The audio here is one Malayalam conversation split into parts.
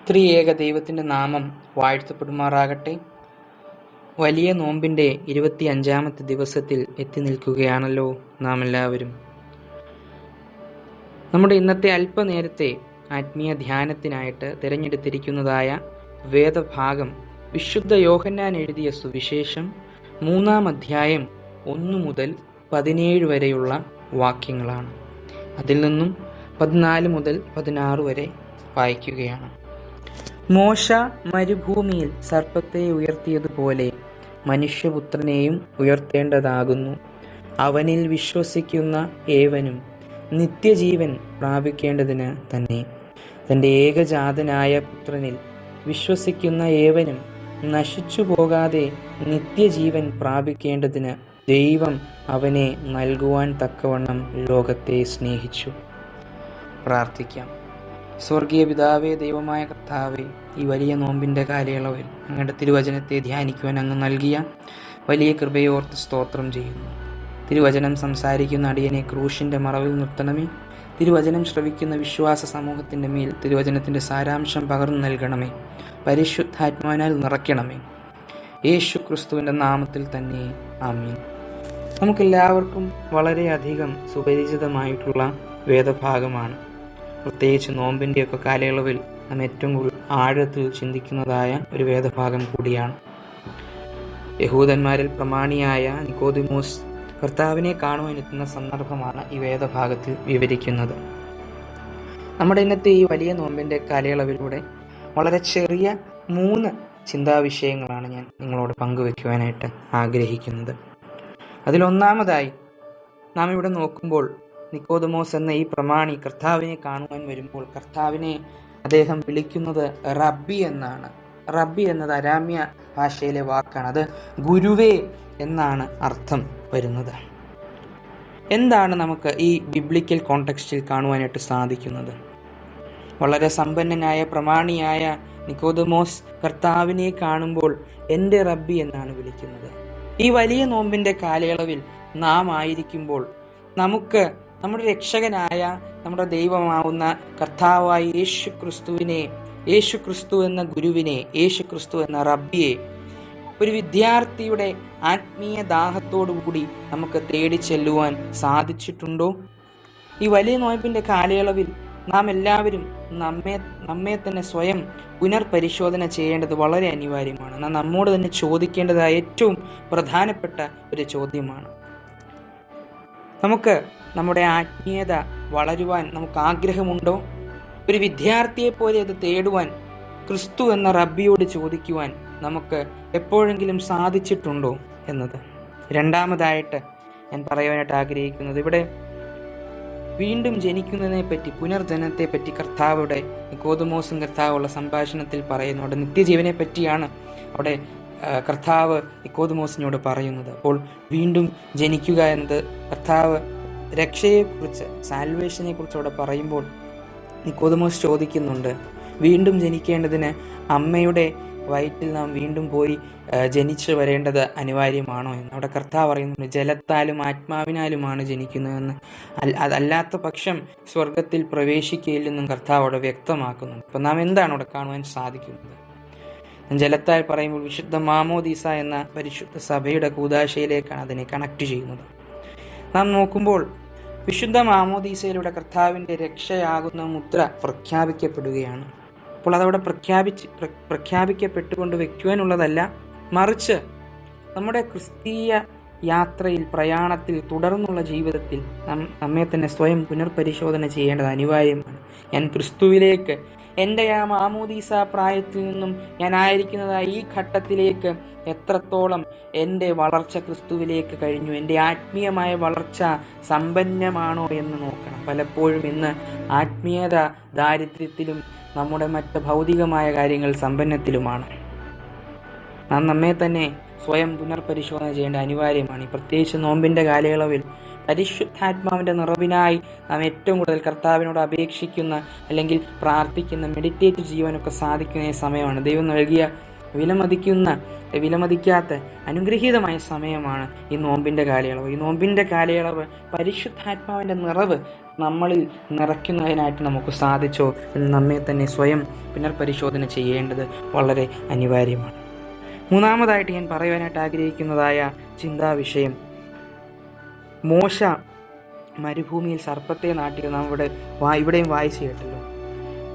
ത്രിയേക ദൈവത്തിൻ്റെ നാമം വാഴ്ത്തപ്പെടുമാറാകട്ടെ. വലിയ നോമ്പിൻ്റെ 25-ാമത്തെ ദിവസത്തിൽ എത്തി നിൽക്കുകയാണല്ലോ നാം എല്ലാവരും. നമ്മുടെ ഇന്നത്തെ അല്പനേരത്തെ ആത്മീയ ധ്യാനത്തിനായിട്ട് തിരഞ്ഞെടുത്തിരിക്കുന്നതായ വേദഭാഗം വിശുദ്ധ യോഹന്നാൻ എഴുതിയ സുവിശേഷം 3-ാം അധ്യായം 1 മുതൽ 17 വരെയുള്ള വാക്യങ്ങളാണ്. അതിൽ നിന്നും 14 മുതൽ 16 വരെ വായിക്കുകയാണ്. മോശ മരുഭൂമിയിൽ സർപ്പത്തെ ഉയർത്തിയതുപോലെ മനുഷ്യപുത്രനെയും ഉയർത്തേണ്ടതാകുന്നു. അവനിൽ വിശ്വസിക്കുന്ന ഏവനും നിത്യജീവൻ പ്രാപിക്കേണ്ടതിന് തന്നെ. തൻ്റെ ഏകജാതനായ പുത്രനിൽ വിശ്വസിക്കുന്ന ഏവനും നശിച്ചു പോകാതെ നിത്യജീവൻ പ്രാപിക്കേണ്ടതിന് ദൈവം അവനെ നൽകുവാൻ തക്കവണ്ണം ലോകത്തെ സ്നേഹിച്ചു. പ്രാർത്ഥിക്കാം. സ്വർഗീയ പിതാവേ, ദൈവമായ കർത്താവേ, ഈ വലിയ നോമ്പിൻ്റെ കാലയളവിൽ അങ്ങയുടെ തിരുവചനത്തെ ധ്യാനിക്കുവാൻ അങ്ങ് നൽകിയ വലിയ കൃപയോർത്ത് സ്തോത്രം ചെയ്യുന്നു. തിരുവചനം സംസാരിക്കുന്ന അടിയനെ ക്രൂശിൻ്റെ മറവിൽ നിർത്തണമേ. തിരുവചനം ശ്രവിക്കുന്ന വിശ്വാസ സമൂഹത്തിൻ്റെ മേൽ തിരുവചനത്തിൻ്റെ സാരാംശം പകർന്നു നൽകണമേ. പരിശുദ്ധാത്മാവിനാൽ നിറയ്ക്കണമേ. യേശു ക്രിസ്തുവിൻ്റെ നാമത്തിൽ തന്നെ ആമീൻ. നമുക്കെല്ലാവർക്കും വളരെയധികം സുപരിചിതമായിട്ടുള്ള വേദഭാഗമാണ്. പ്രത്യേകിച്ച് നോമ്പിൻ്റെയൊക്കെ കാലയളവിൽ നാം ഏറ്റവും കൂടുതൽ ആഴത്തിൽ ചിന്തിക്കുന്നതായ ഒരു വേദഭാഗം കൂടിയാണ്. യഹൂദന്മാരിൽ പ്രമാണിയായ നിക്കോദിമോസ് കർത്താവിനെ കാണുവാനെത്തുന്ന സന്ദർഭമാണ് ഈ വേദഭാഗത്തിൽ വിവരിക്കുന്നത്. നമ്മുടെ ഇന്നത്തെ ഈ വലിയ നോമ്പിൻ്റെ കാലയളവിലൂടെ വളരെ ചെറിയ 3 ചിന്താവിഷയങ്ങളാണ് ഞാൻ നിങ്ങളോട് പങ്കുവെക്കുവാനായിട്ട് ആഗ്രഹിക്കുന്നത്. അതിലൊന്നാമതായി നാം ഇവിടെ നോക്കുമ്പോൾ നിക്കോദമോസ് എന്ന ഈ പ്രമാണി കർത്താവിനെ കാണുവാൻ വരുമ്പോൾ കർത്താവിനെ അദ്ദേഹം വിളിക്കുന്നത് റബ്ബി എന്നാണ്. റബ്ബി എന്നത് അരാമ്യ ഭാഷയിലെ വാക്കാണ്. അത് ഗുരുവേ എന്നാണ് അർത്ഥം വരുന്നത്. എന്താണ് നമുക്ക് ഈ ബിബ്ലിക്കൽ കോണ്ടെക്സ്റ്റിൽ കാണുവാനായിട്ട് സാധിക്കുന്നത്? വളരെ സമ്പന്നനായ പ്രമാണിയായ നിക്കോദമോസ് കർത്താവിനെ കാണുമ്പോൾ എൻ്റെ റബ്ബി എന്നാണ് വിളിക്കുന്നത്. ഈ വലിയ നോമ്പിൻ്റെ കാലയളവിൽ നാം ആയിരിക്കുമ്പോൾ നമുക്ക് നമ്മുടെ രക്ഷകനായ നമ്മുടെ ദൈവമാവുന്ന കർത്താവായ യേശു ക്രിസ്തു എന്ന ഗുരുവിനെ, യേശു ക്രിസ്തു എന്ന റബ്ബിയെ ഒരു വിദ്യാർത്ഥിയുടെ ആത്മീയ ദാഹത്തോടുകൂടി നമുക്ക് തേടി ചെല്ലുവാൻ സാധിച്ചിട്ടുണ്ടോ? ഈ വലിയ നോയമ്പിൻ്റെ കാലയളവിൽ നാം എല്ലാവരും നമ്മെ തന്നെ സ്വയം പുനർപരിശോധന ചെയ്യേണ്ടത് വളരെ അനിവാര്യമാണ്. നാം നമ്മോട് തന്നെ ചോദിക്കേണ്ടതായ ഏറ്റവും പ്രധാനപ്പെട്ട ഒരു ചോദ്യമാണ്. നമുക്ക് നമ്മുടെ ആത്മീയത വളരുവാൻ നമുക്ക് ആഗ്രഹമുണ്ടോ? ഒരു വിദ്യാർത്ഥിയെ പോലെ അത് തേടുവാൻ, ക്രിസ്തു എന്ന റബ്ബിയോട് ചോദിക്കുവാൻ നമുക്ക് എപ്പോഴെങ്കിലും സാധിച്ചിട്ടുണ്ടോ എന്നത്. രണ്ടാമതായിട്ട് ഞാൻ പറയുവാനായിട്ട് ആഗ്രഹിക്കുന്നത്, ഇവിടെ വീണ്ടും ജനിക്കുന്നതിനെ പറ്റി, പുനർജനത്തെ പറ്റി കർത്താവിടെ നിക്കോദമോസും കർത്താവുള്ള സംഭാഷണത്തിൽ പറയുന്നു. അവിടെ നിത്യജീവനെ പറ്റിയാണ് അവിടെ കർത്താവ് നിക്കോദമോസിനോട് പറയുന്നത്. അപ്പോൾ വീണ്ടും ജനിക്കുക എന്നത് കർത്താവ് രക്ഷയെക്കുറിച്ച്, സാൽവേഷനെ കുറിച്ച് അവിടെ പറയുമ്പോൾ നിക്കോദമോസ് ചോദിക്കുന്നുണ്ട്, വീണ്ടും ജനിക്കേണ്ടതിന് അമ്മയുടെ വയറ്റിൽ നാം വീണ്ടും പോയി ജനിച്ചു വരേണ്ടത് അനിവാര്യമാണോ എന്ന്. അവിടെ കർത്താവ് പറയുന്നുണ്ട്, ജലത്താലും ആത്മാവിനാലുമാണ് ജനിക്കുന്നതെന്ന്. അതല്ലാത്ത പക്ഷം സ്വർഗത്തിൽ പ്രവേശിക്കുകയില്ലെന്നും കർത്താവ് അവിടെ വ്യക്തമാക്കുന്നുണ്ട്. അപ്പം നാം എന്താണ് അവിടെ കാണുവാൻ സാധിക്കുന്നത്? ജലത്താൽ പറയുമ്പോൾ വിശുദ്ധ മാമോദീസ എന്ന പരിശുദ്ധ സഭയുടെ കൂദാശയിലേക്കാണ് അതിനെ കണക്ട് ചെയ്യുന്നത്. നാം നോക്കുമ്പോൾ വിശുദ്ധ മാമോദീസയിലൂടെ കർത്താവിൻ്റെ രക്ഷയാകുന്ന മുദ്ര പ്രഖ്യാപിക്കപ്പെടുകയാണ്. അപ്പോൾ അതവിടെ പ്രഖ്യാപിക്കപ്പെട്ടുകൊണ്ട് വയ്ക്കുവാനുള്ളതല്ല, മറിച്ച് നമ്മുടെ ക്രിസ്തീയ യാത്രയിൽ, പ്രയാണത്തിൽ, തുടർന്നുള്ള ജീവിതത്തിൽ നമ്മെ തന്നെ സ്വയം പുനർപരിശോധന ചെയ്യേണ്ടത് അനിവാര്യമാണ്. ഞാൻ ക്രിസ്തുവിലേക്ക്, എൻ്റെ ആ മാമോദീസ പ്രായത്തിൽ നിന്നും ഞാൻ ആയിരിക്കുന്നതായ ഈ ഘട്ടത്തിലേക്ക് എത്രത്തോളം എൻ്റെ വളർച്ച ക്രിസ്തുവിലേക്ക് കഴിഞ്ഞു, എൻ്റെ ആത്മീയമായ വളർച്ച സമ്പന്നമാണോ എന്ന് നോക്കണം. പലപ്പോഴും ഇന്ന് ആത്മീയത ദാരിദ്ര്യത്തിലും നമ്മുടെ മറ്റ് ഭൗതികമായ കാര്യങ്ങൾ സമ്പന്നത്തിലുമാണ്. നാം നമ്മെ തന്നെ സ്വയം പുനർപരിശോധന ചെയ്യേണ്ട അനിവാര്യമാണ്. പ്രത്യേകിച്ച് നോമ്പിൻ്റെ കാലയളവിൽ പരിശുദ്ധാത്മാവിൻ്റെ നിറവിനായി നാം ഏറ്റവും കൂടുതൽ കർത്താവിനോട് അപേക്ഷിക്കുന്ന, അല്ലെങ്കിൽ പ്രാർത്ഥിക്കുന്ന, മെഡിറ്റേറ്റ് ചെയ്യുവാനൊക്കെ സാധിക്കുന്ന സമയമാണ്. ദൈവം നൽകിയ വിലമതിക്കാത്ത അനുഗ്രഹീതമായ സമയമാണ് ഈ നോമ്പിൻ്റെ കാലയളവ്. ഈ നോമ്പിൻ്റെ കാലയളവ് പരിശുദ്ധാത്മാവിൻ്റെ നിറവ് നമ്മളിൽ നിറയ്ക്കുന്നതിനായിട്ട് നമുക്ക് സാധിച്ചോ എന്ന് നമ്മെ തന്നെ സ്വയം പുനർപരിശോധന ചെയ്യേണ്ടത് വളരെ അനിവാര്യമാണ്. മൂന്നാമതായിട്ട് ഞാൻ പറയുവാനായിട്ട് ആഗ്രഹിക്കുന്നതായ ചിന്താവിഷയം, മോശ മരുഭൂമിയിൽ സർപ്പത്തെ നാട്ടിയത് നാം ഇവിടെയും വായിച്ചു കേട്ടല്ലോ.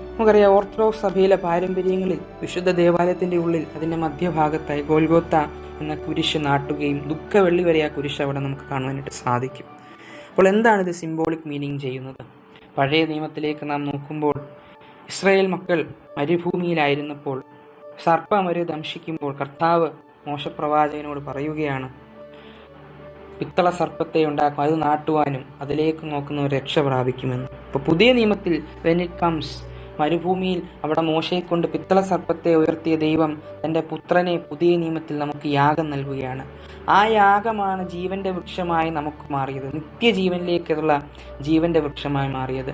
നമുക്കറിയാം, ഓർത്തഡോക്സ് സഭയിലെ പാരമ്പര്യങ്ങളിൽ വിശുദ്ധ ദേവാലയത്തിൻ്റെ ഉള്ളിൽ അതിൻ്റെ മധ്യഭാഗത്തായി ഗോൽഗോത്ത എന്ന കുരിശ് നാട്ടുകയും ദുഃഖവെള്ളി വരെ ആ കുരിശ് അവിടെ നമുക്ക് കാണുവാനായിട്ട് സാധിക്കും. അപ്പോൾ എന്താണ് ഇത് സിംബോളിക് മീനിങ് ചെയ്യുന്നത്? പഴയ നിയമത്തിലേക്ക് നാം നോക്കുമ്പോൾ ഇസ്രായേൽ മക്കൾ മരുഭൂമിയിലായിരുന്നപ്പോൾ സർപ്പം അവരെ ദംശിക്കുമ്പോൾ കർത്താവ് മോശപ്രവാചകനോട് പറയുകയാണ്, പിത്തള സർപ്പത്തെ ഉണ്ടാക്കും, അത് നാട്ടുവാനും അതിലേക്ക് നോക്കുന്നവർ രക്ഷ പ്രാപിക്കുമെന്ന്. അപ്പോൾ പുതിയ നിയമത്തിൽ വെൻ ഇറ്റ് കംസ്, മരുഭൂമിയിൽ അവിടെ മോശയെ കൊണ്ട് പിത്തള സർപ്പത്തെ ഉയർത്തിയ ദൈവം തൻ്റെ പുത്രനെ പുതിയ നിയമത്തിൽ നമുക്ക് യാഗം നൽകുകയാണ്. ആ യാഗമാണ് ജീവന്റെ വൃക്ഷമായി നമുക്ക് മാറിയത്, നിത്യജീവനിലേക്കുള്ള ജീവന്റെ വൃക്ഷമായി മാറിയത്.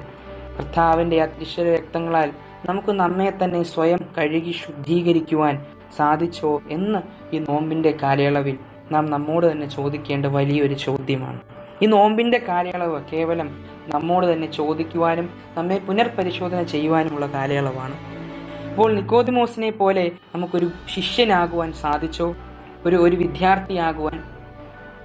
കർത്താവിൻ്റെ അദൃശ്യ രക്തങ്ങളാൽ നമുക്ക് നമ്മെ തന്നെ സ്വയം കഴുകി ശുദ്ധീകരിക്കുവാൻ സാധിച്ചോ എന്ന് ഈ നോമ്പിൻ്റെ കാലയളവിൽ നാം നമ്മോട് തന്നെ ചോദിക്കേണ്ട വലിയൊരു ചോദ്യമാണ്. ഈ നോമ്പിൻ്റെ കാലയളവ് കേവലം നമ്മോട് തന്നെ ചോദിക്കുവാനും നമ്മെ പുനർപരിശോധന ചെയ്യുവാനുമുള്ള കാലയളവാണ്. അപ്പോൾ നിക്കോദിമോസിനെ പോലെ നമുക്കൊരു ശിഷ്യനാകുവാൻ സാധിച്ചോ? ഒരു വിദ്യാർത്ഥിയാകുവാൻ,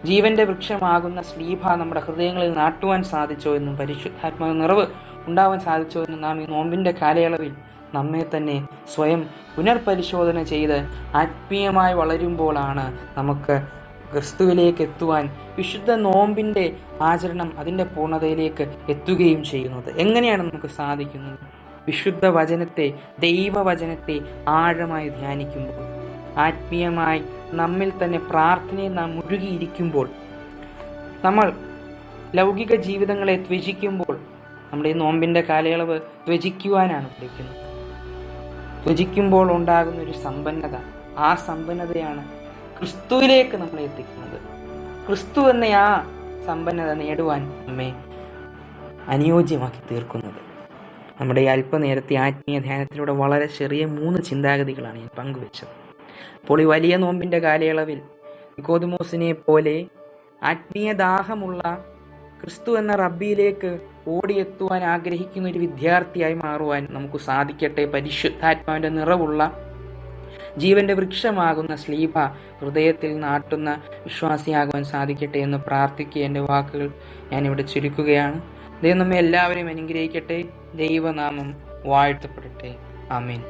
ജീവന്റെ വൃക്ഷമാകുന്ന ശ്ലീഭ നമ്മുടെ ഹൃദയങ്ങളിൽ നാട്ടുവാൻ സാധിച്ചോ എന്നും പരിശുദ്ധാത്മാവ് നിറവ് ഉണ്ടാവാൻ സാധിച്ചോ എന്നും നാം ഈ നോമ്പിൻ്റെ കാലയളവിൽ നമ്മെ തന്നെ സ്വയം പുനർപരിശോധന ചെയ്ത് ആത്മീയമായി വളരുമ്പോഴാണ് നമുക്ക് ക്രിസ്തുവിലേക്ക് എത്തുവാൻ, വിശുദ്ധ നോമ്പിൻ്റെ ആചരണം അതിൻ്റെ പൂർണ്ണതയിലേക്ക് എത്തുകയും ചെയ്യുന്നത്. എങ്ങനെയാണ് നമുക്ക് സാധിക്കുന്നത്? വിശുദ്ധ വചനത്തെ, ദൈവവചനത്തെ ആഴമായി ധ്യാനിക്കുമ്പോൾ, ആത്മീയമായി നമ്മിൽ തന്നെ പ്രാർത്ഥനയിൽ നാം മുഴുകിയിരിക്കുമ്പോൾ, നമ്മൾ ലൗകിക ജീവിതങ്ങളെ ത്യജിക്കുമ്പോൾ, നമ്മുടെ ഈ നോമ്പിൻ്റെ കാലയളവ് ത്യജിക്കുവാനാണ് പഠിക്കുന്നത്. ത്യജിക്കുമ്പോൾ ഉണ്ടാകുന്ന ഒരു സമ്പന്നത, ആ സമ്പന്നതയാണ് ക്രിസ്തുവിലേക്ക് നമ്മളെ എത്തിക്കുന്നത്. ക്രിസ്തു എന്ന ആ സമ്പന്നത നേടുവാൻ നമ്മെ അനുയോജ്യമാക്കി തീർക്കുന്നത്. നമ്മുടെ ഈ അല്പനേരത്തെ ആത്മീയ ധ്യാനത്തിലൂടെ വളരെ ചെറിയ 3 ചിന്താഗതികളാണ് ഞാൻ പങ്കുവെച്ചത്. അപ്പോൾ ഈ വലിയ നോമ്പിൻ്റെ കാലയളവിൽ നിക്കോദിമോസിനെ പോലെ ആത്മീയ ദാഹമുള്ള ക്രിസ്തു എന്ന റബ്ബിയിലേക്ക് ഓടിയെത്തുവാൻ ആഗ്രഹിക്കുന്ന ഒരു വിദ്യാർത്ഥിയായി മാറുവാൻ നമുക്ക് സാധിക്കട്ടെ. പരിശുദ്ധാത്മാവിൻ്റെ നിറവുള്ള ജീവന്റെ വൃക്ഷമാകുന്ന ശ്ലീഭ ഹൃദയത്തിൽ നാട്ടുന്ന വിശ്വാസിയാകുവാൻ സാധിക്കട്ടെ എന്ന് പ്രാർത്ഥിക്കുക. എൻ്റെ വാക്കുകൾ ഞാനിവിടെ ചുരുക്കുകയാണ്. ദൈവം നമ്മെ എല്ലാവരെയും അനുഗ്രഹിക്കട്ടെ. ദൈവനാമം വാഴ്ത്തപ്പെടട്ടെ. ആമേൻ.